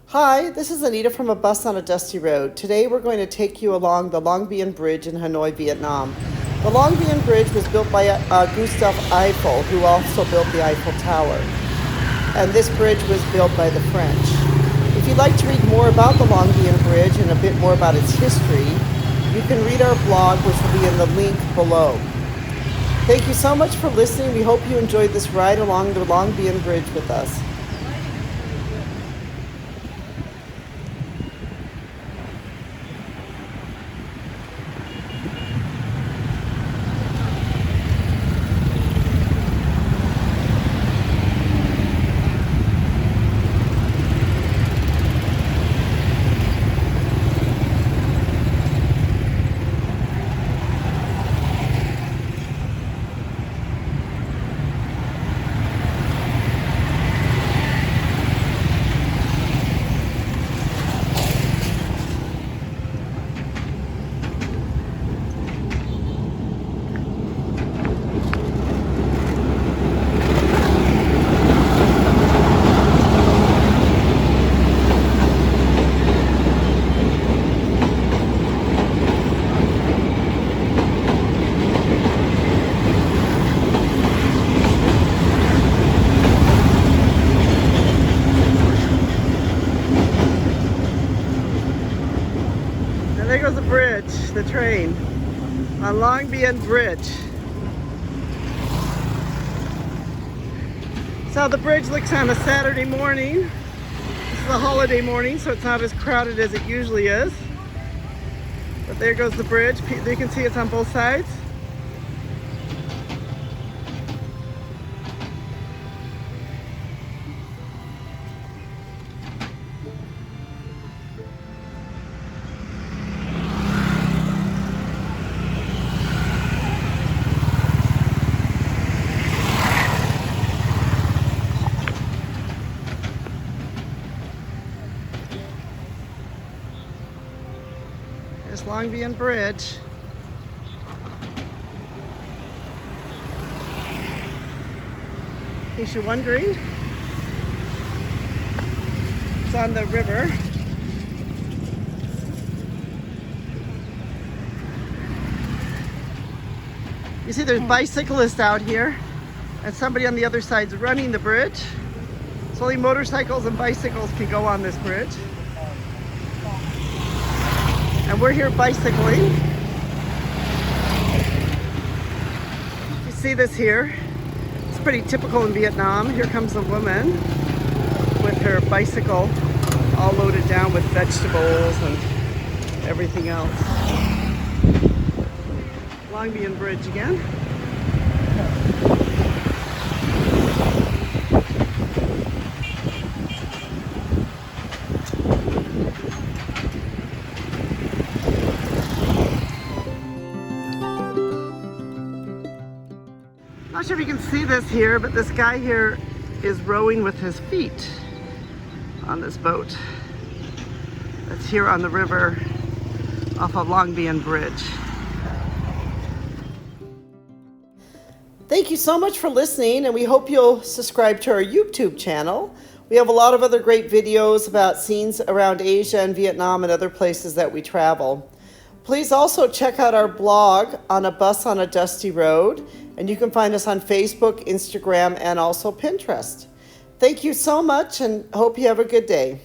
Hi, this is Anita from A Bus on a Dusty Road. Today we're going to take you along the Long Bien Bridge in Hanoi, Vietnam. The Long Bien Bridge was built by Gustav Eiffel, who also built the Eiffel Tower. And this bridge was built by the French. If you'd like to read more about the Long Bien Bridge and a bit more about its history, you can read our blog, which will be in the link below. Thank you so much for listening. We hope you enjoyed this ride along the Long Bien Bridge with us. There goes the bridge, the train, on Long Bien Bridge. So the bridge looks on a Saturday morning. This is a holiday morning, so it's not as crowded as it usually is. But there goes the bridge. You can see it's on both sides. There's Long Bien Bridge. In case you're wondering, it's on the river. You see there's bicyclists out here, and somebody on the other side's running the bridge. So only motorcycles and bicycles can go on this bridge. And we're here bicycling. You see this here. It's pretty typical in Vietnam. Here comes a woman with her bicycle all loaded down with vegetables and everything else. Long Bien Bridge again. Not sure if you can see this here, but this guy here is rowing with his feet on this boat that's here on the river off of Long Bien Bridge. Thank you so much for listening, and we hope you'll subscribe to our YouTube channel. We have a lot of other great videos about scenes around Asia and Vietnam and other places that we travel. Please also check out our blog on A Bus on a Dusty Road, and you can find us on Facebook, Instagram, and also Pinterest. Thank you so much, and hope you have a good day.